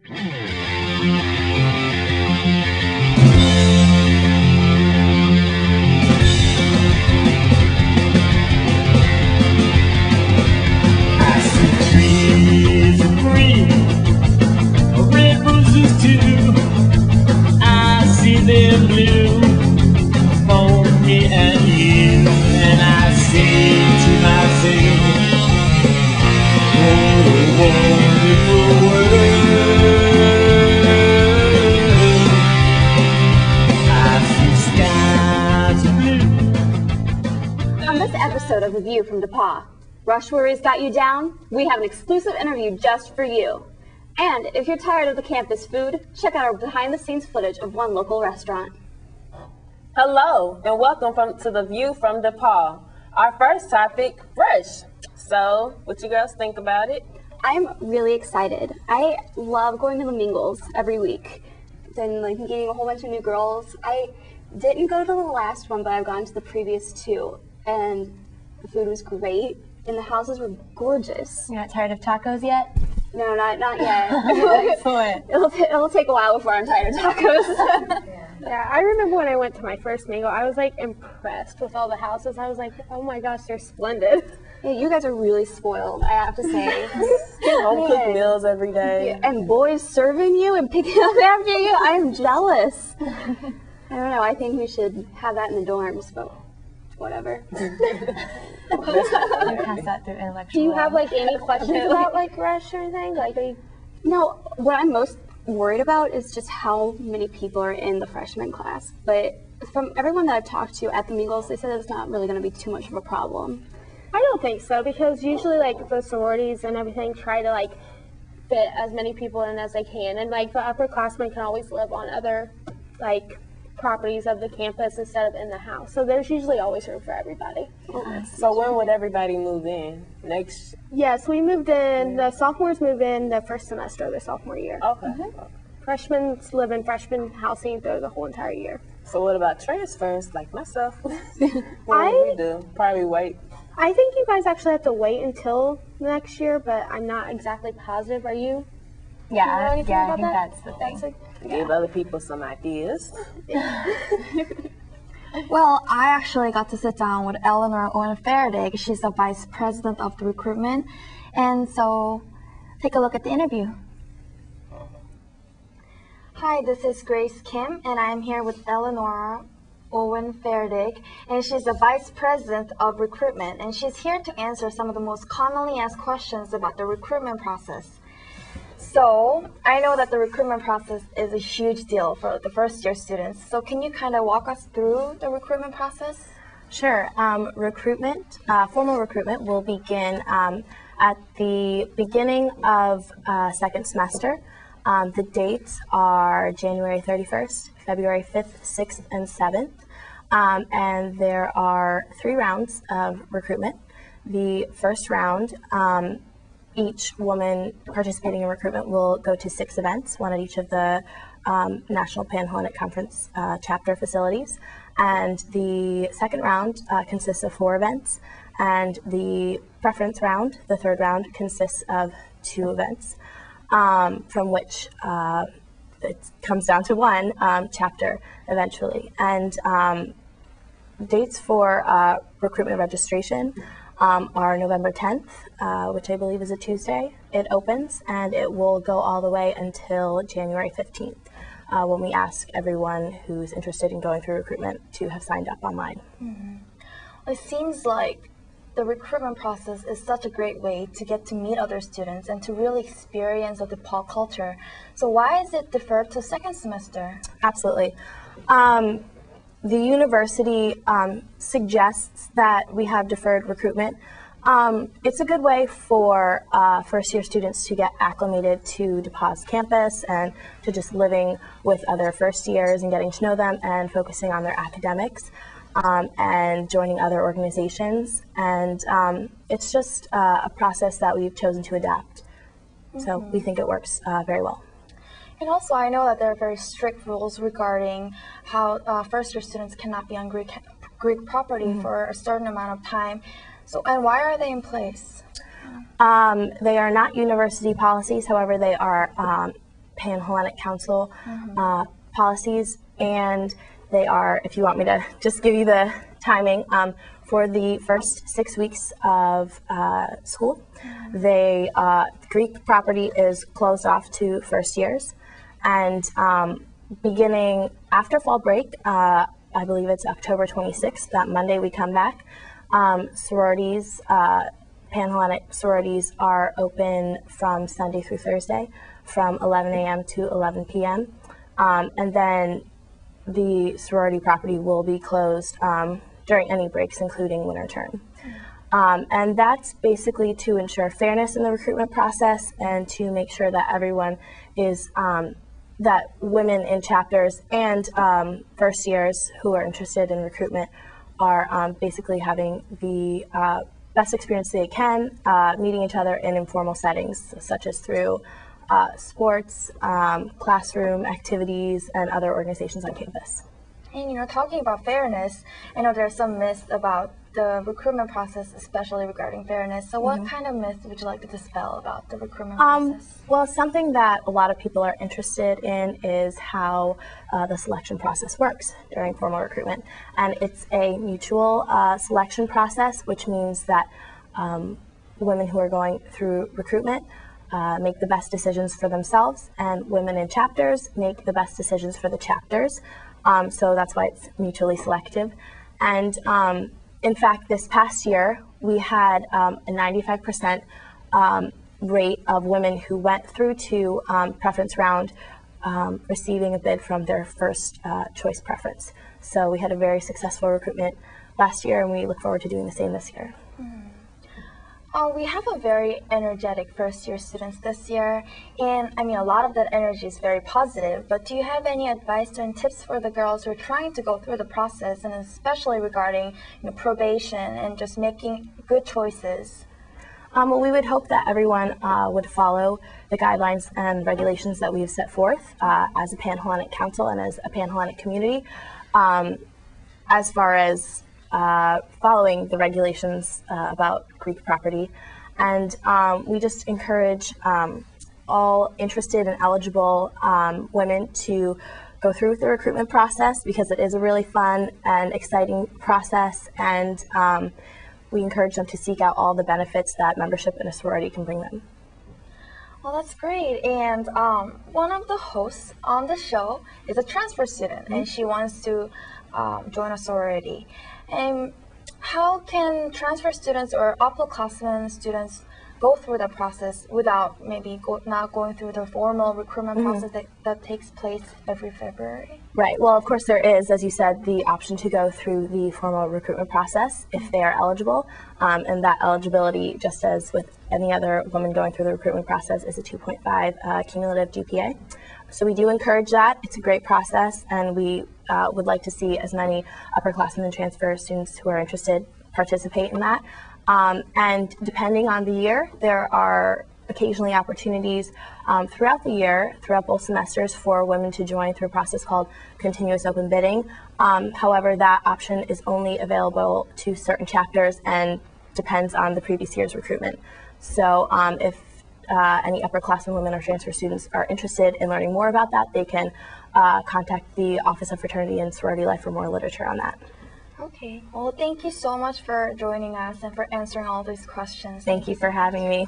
Of The View from DePauw. Rush Worries got you down? We have an exclusive interview just for you. And if you're tired of the campus food, check out our behind-the-scenes footage of one local restaurant. Hello, and welcome to The View from DePauw. Our first topic, fresh. So, what you girls think about it? I'm really excited. I love going to the mingles every week. Then, meeting a whole bunch of new girls. I didn't go to the last one, but I've gone to the previous two. And the food was great, and the houses were gorgeous. You're not tired of tacos yet? No, not yet. Excellent. It'll take a while before I'm tired of tacos. Yeah, I remember when I went to my first mingle, I was impressed with all the houses. I was like, oh my gosh, they're splendid. Yeah, you guys are really spoiled, I have to say. Home cooked meals every day. Yeah, and boys serving you and picking up after you. I'm jealous. I don't know, I think we should have that in the dorms, but whatever. Pass that through intellectual. Do you have any questions about Rush or anything? No, what I'm most worried about is just how many people are in the freshman class. But from everyone that I've talked to at the mingles, they said it's not really going to be too much of a problem. I don't think so, because usually the sororities and everything try to fit as many people in as they can, and the upperclassmen can always live on other properties of the campus instead of in the house. So there's usually always room for everybody. So when would everybody move in? Next? Yes, we moved in, the sophomores move in the first semester of their sophomore year. Okay. Freshmen live in freshman housing through the whole entire year. So what about transfers, like myself? What do we do? Probably wait. I think you guys actually have to wait until next year, but I'm not exactly positive. Are you? Yeah, I think that's the thing. Give other people some ideas. Well, I actually got to sit down with Eleanor Owen-Faraday. She's the vice president of the recruitment. And so, take a look at the interview. Hi, this is Grace Kim, and I'm here with Eleanor Owen-Faraday, and she's the vice president of recruitment. And she's here to answer some of the most commonly asked questions about the recruitment process. So, I know that the recruitment process is a huge deal for the first year students. So can you kind of walk us through the recruitment process? Sure. Formal recruitment will begin at the beginning of second semester. The dates are January 31st, February 5th, 6th, and 7th. And there are 3 rounds of recruitment. The first round, each woman participating in recruitment will go to 6 events, one at each of the National Panhellenic Conference chapter facilities. And the second round consists of 4 events. And the preference round, the third round, consists of 2 events, from which it comes down to 1 chapter eventually. And dates for recruitment registration are November 10th, which I believe is a Tuesday. It opens, and it will go all the way until January 15th, when we ask everyone who's interested in going through recruitment to have signed up online. Mm-hmm. It seems like the recruitment process is such a great way to get to meet other students and to really experience the DePauw culture. So why is it deferred to second semester? Absolutely. The university suggests that we have deferred recruitment. It's a good way for first-year students to get acclimated to DePauw's campus and to just living with other first years and getting to know them and focusing on their academics and joining other organizations. And it's just a process that we've chosen to adapt. So we think it works very well. And also, I know that there are very strict rules regarding how first-year students cannot be on Greek property for a certain amount of time. So, and why are they in place? They are not university policies. However, they are Pan-Hellenic Council policies, and they are, if you want me to just give you the timing, for the first 6 weeks of school, Greek property is closed off to first years, and beginning after fall break, I believe it's October 26th, that Monday we come back, sororities, Pan-Hellenic sororities are open from Sunday through Thursday from 11 a.m. to 11 p.m. And then the sorority property will be closed during any breaks, including winter term. And that's basically to ensure fairness in the recruitment process and to make sure that everyone is, that women in chapters and first years who are interested in recruitment are basically having the best experience they can, meeting each other in informal settings, such as through sports, classroom activities, and other organizations on campus. And talking about fairness, I know there's some myths about the recruitment process, especially regarding fairness. So what kind of myths would you like to dispel about the recruitment process? Well, something that a lot of people are interested in is how the selection process works during formal recruitment. And it's a mutual selection process, which means that women who are going through recruitment make the best decisions for themselves, and women in chapters make the best decisions for the chapters. So that's why it's mutually selective. And in fact, this past year, we had a 95% rate of women who went through to preference round receiving a bid from their first choice preference. So we had a very successful recruitment last year, and we look forward to doing the same this year. We have a very energetic first-year students this year, and I mean a lot of that energy is very positive, but do you have any advice and tips for the girls who are trying to go through the process, and especially regarding probation and just making good choices? Well, we would hope that everyone would follow the guidelines and regulations that we've set forth as a Pan-Hellenic Council and as a Pan-Hellenic community. As far as following the regulations about Greek property, and we just encourage all interested and eligible women to go through the recruitment process, because it is a really fun and exciting process, and we encourage them to seek out all the benefits that membership in a sorority can bring them. Well, that's great. And one of the hosts on the show is a transfer student, and she wants to join a sorority. And how can transfer students or upperclassmen students go through the process without maybe not going through the formal recruitment process that takes place every February? Right. Well, of course there is, as you said, the option to go through the formal recruitment process if they are eligible. And that eligibility, just as with any other woman going through the recruitment process, is a 2.5 cumulative GPA. So we do encourage that. It's a great process, and we would like to see as many upperclassmen and transfer students who are interested participate in that. And depending on the year, there are occasionally opportunities throughout the year, throughout both semesters, for women to join through a process called continuous open bidding. However, that option is only available to certain chapters and depends on the previous year's recruitment. So if any upperclassmen women or transfer students are interested in learning more about that, they can contact the Office of Fraternity and Sorority Life for more literature on that. Okay. Well, thank you so much for joining us and for answering all these questions. Thank you for having me.